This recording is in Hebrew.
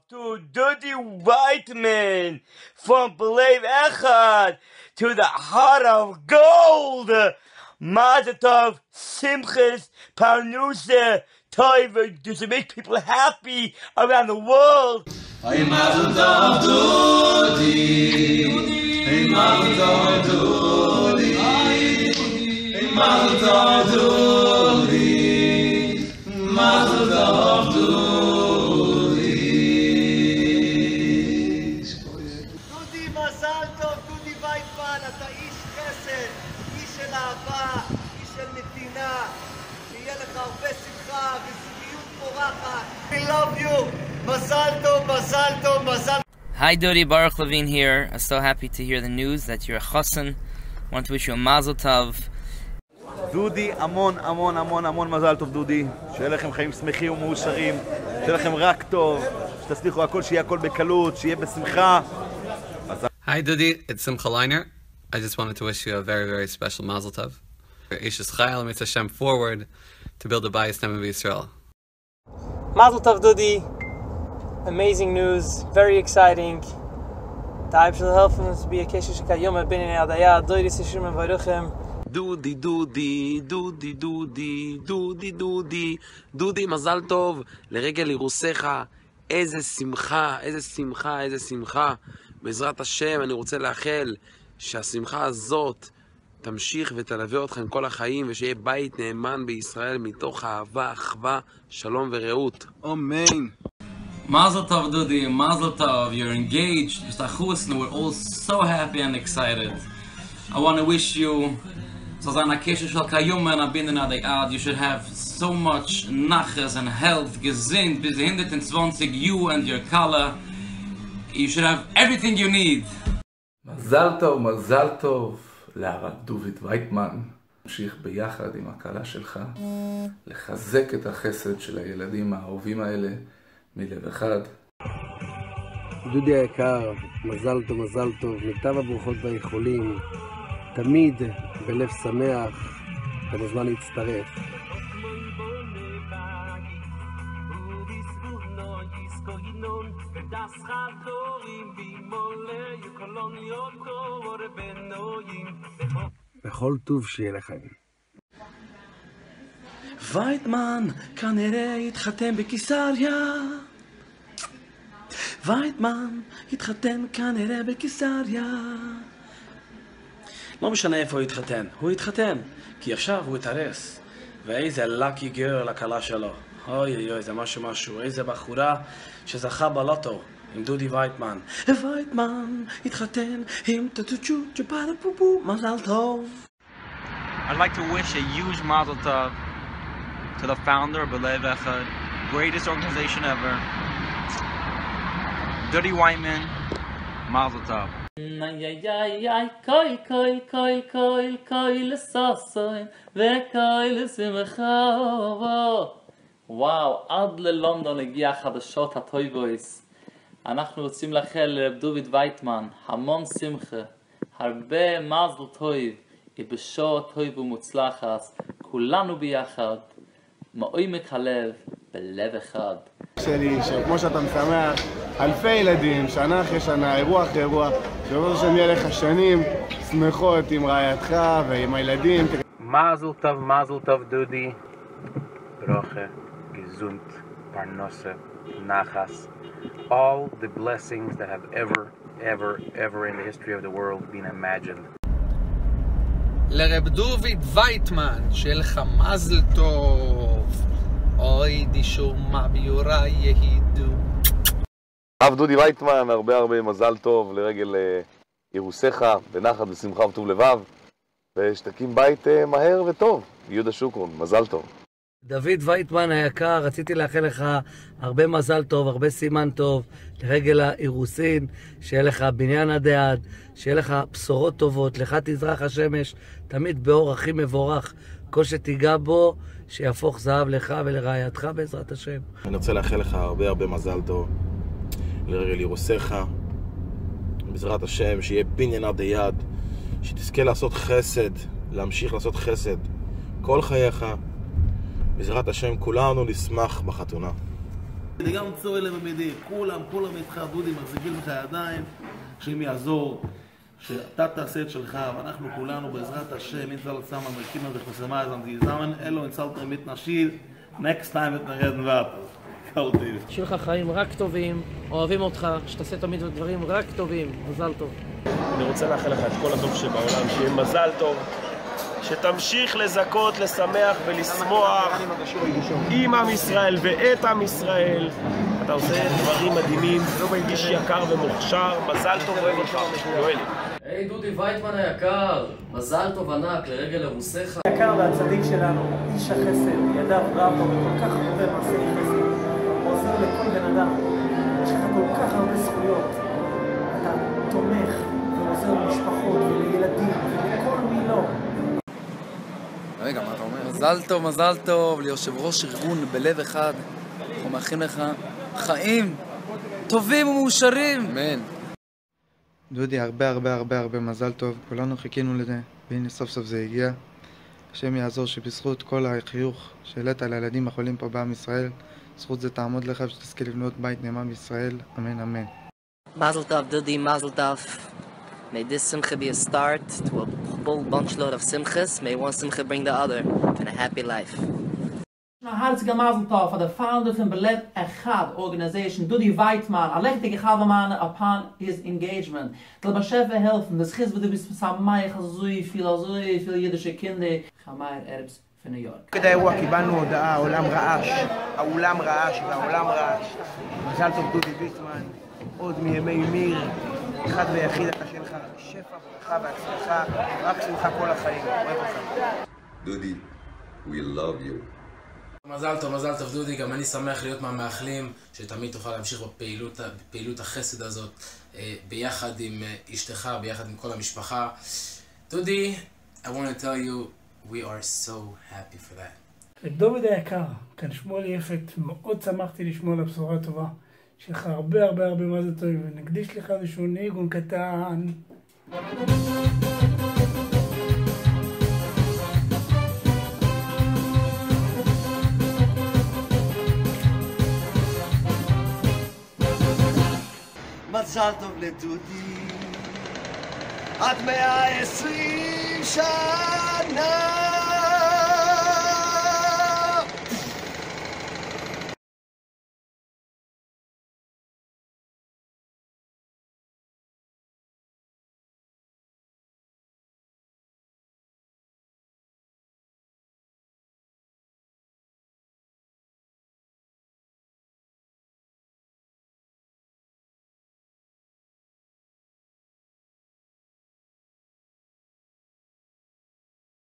to Dudi Whiteman from Belev Echad to the heart of gold. Mazel Tov, Simchas, Parnusa, Tov, to make people happy around the world. Hey Mazel Tov Dudi, hey Mazel Tov Dudi, hey Mazel Tov Dudi, Mazel Tov Dudi. דודי, מזל טוב, דודי וייטמן, אתה איש חסד, איש של אהבה, איש של נתינה, שיהיה לך הרבה שמחה וזוגיות פורחת. We love you, מזל טוב, מזל טוב, מזל. Hi Dodi, Baruch Levine here. I'm so happy to hear the news that you're a chassan. Want to wish you a mazel tov. דודי, המון מזל טוב דודי. שיהיה לכם חיים שמחים ומאושרים, שיהיה לכם רק טוב, שתצליחו הכל, שיהיה הכל בקלות, שיהיה בשמחה. Hi Dudi, it's Simcha Leiner. I just wanted to wish you a very, very special Mazel Tov. Ishes Chayil Mitzvah Hashem forward to build a Bayis Ne'eman B'Yisrael. Mazel Tov Dudi. Amazing news, very exciting. Time shall help us to be a kesher shekayom ben adaya doiris shim varuchem. דודי, דודי, דודי, דודי, דודי, דודי, דודי, מזל טוב לרגל אירוסיך. איזה שמחה, איזה שמחה, איזה שמחה. בעזרת השם אני רוצה לאחל שהשמחה הזאת תמשיך ותלווה אתכם כל החיים, ושיהיה בית נאמן בישראל מתוך אהבה, אחווה, שלום ורעות. אמן. Mazel Tov Dudi, Mazel Tov, you're engaged, and we're all so happy and excited. I want to wish you, you should have so much nachas and health, gezind, bis 120, you and your kala. You should have everything you need. מזל טוב להרב דוד וייטמן. נמשיך ביחד עם הקהלה שלך לחזק את החסד של הילדים האהובים האלה מלב אחד. דודי היקר, מזל טוב, מיטב הברוכות והאיחולים, תמיד בלב שמח, אתה מוזמן להצטרף. בכל טוב שיהיה לכם. וייטמן כנראה התחתן בקיסריה. וייטמן התחתן כנראה בקיסריה. לא משנה איפה הוא התחתן, הוא התחתן, כי עכשיו הוא התארס. ואיזה לקי גרל לקלה שלו. אוי, זה משהו, איזה בחורה שזכה בלוטו עם דודי וייטמן. וייטמן התחתן עם טוטוצ'ו ג'פאדה פופו, מזל טוב. I'd like to wish a huge mazel tov to the founder of Belev Echad, greatest organization ever, Dudi Whiteman, mazel tov. Koi l'sasoin וכoi לשמחה. וואו, עד ללונדון הגיע החדשות הטויבויס. אנחנו רוצים לאחל לרב דוד וייטמן המון שמחה, הרבה מזל טוב, בשעה טוב ומוצלחת, כולנו ביחד, מעומק הלב, בלב אחד. שלי, שכמו שאתה משמח, אלפי ילדים, שנה אחרי שנה, אירוע אחרי אירוע, שבאמת השם יהיה לך שנים שמחות עם רעייתך ועם הילדים. Mazel Tov Dudi, Broche, Gesund, Parnosse, Nachas, all the blessings that have ever in the history of the world been imagined. לרב דוד וייטמן, שיהיה לך מזל טוב, אוי דישומע ביורה יהידו. הרב דודי וייטמן, הרבה מזל טוב לרגל אירוסיך, בנחת, בשמחה וטוב לבב, ושתקים בית מהר וטוב. יהודה שוקרון, מזל טוב. דוד וייטמן היקר, רציתי לאחל לך הרבה מזל טוב, הרבה סימן טוב לרגל האירוסין, שיהיה לך בניין עד עד, שיהיה לך בשורות טובות, לך תזרח השמש, תמיד באור הכי מבורך, כל שתיגע בו, שיהפוך זהב לך ולרעייתך בעזרת השם. אני רוצה לאחל לך הרבה מזל טוב לרגל אירוסיך, בעזרת השם, שיהיה בניין עד עד, שתזכה לעשות חסד, להמשיך לעשות חסד כל חייך. בעזרת השם כולנו נשמח בחתונה. גם צועל למדי, כולם איתך, דודי, מחזיקים לך ידיים, השם יעזור, שאתה תעשה את שלך, ואנחנו כולנו בעזרת השם, אין צהל צמה, מרקינה וחוסמה איזם דיזמן, אלו אין צהל תרמית נשיר, next time את נרד נבט. שיהיה לך חיים רק טובים, אוהבים אותך, שתעשה תמיד דברים רק טובים, מזל טוב. אני רוצה לאחל לך את כל הטוב שבעולם, שיהיה מזל טוב, שתמשיך לזכות, לשמח ולשמוח עם עם ישראל ואת עם ישראל. אתה עושה דברים מדהימים, איש יקר ומוכשר, מזל טוב, אוהב אותך, יואלי. היי דודי וייטמן היקר, מזל טוב ענק לרגל אירוסך. היקר והצדיק שלנו, איש החסד, ידיו רב לו וכל כך הרבה מעשי חסד. הוא עוזר לכל בן אדם, יש לך כל כך הרבה זכויות. אתה תומך ועוזר למשפחות ולילדים ולכל מי לא. רגע, מה אתה אומר? מזל טוב ליושב ראש ארגון בלב אחד. אנחנו מאחלים לך חיים טובים ומאושרים. אמן. דודי, הרבה מזל טוב. כולנו חיכינו לזה, והנה סוף סוף זה הגיע. השם יעזור שבזכות כל החיוך שהעלית על הילדים החולים פה בעם ישראל, זכות זה תעמוד לך ושתזכה לבנות בית נאמן בישראל. אמן, אמן. מזל טוב, דודי, מזל טוב. May this simcha be a start to a whole bunchload of simchas. May one simcha bring the other, and a happy life. Een hartstikke mazel tov for the founder van Belev Echad organization, Dudi Weitman. Alechtig gehad man upon his engagement. Dat bescheffen helfen. Das Chizbe du bist samay khazui viel jüdische Kinder. Khamar Erbs von New York. כדי אירוע קיבלנו הודעה, העולם רעש. העולם רעש והעולם רעש. מזל טוב דודי ויטמן. עוד מימי מיר. אחד ויחיד אתה שלך. שפע ברכה והצלחה. רק שמחה כל החיים. אוהב אותך. דודי, we love you. מזל טוב דודי, גם אני שמח להיות מהמאחלים שתמיד תוכל להמשיך בפעילות החסד הזאת ביחד עם אשתך, ביחד עם כל המשפחה. דודי, I want to tell you, we are so happy for that. דוד היקר, כאן שמואל יפת, מאוד שמחתי לשמוע על הבשורה הטובה. שיהיה לך הרבה מזל טוב, ונקדיש לך איזשהו ניגון קטן. מזל טוב לדודי, עד 120 שנה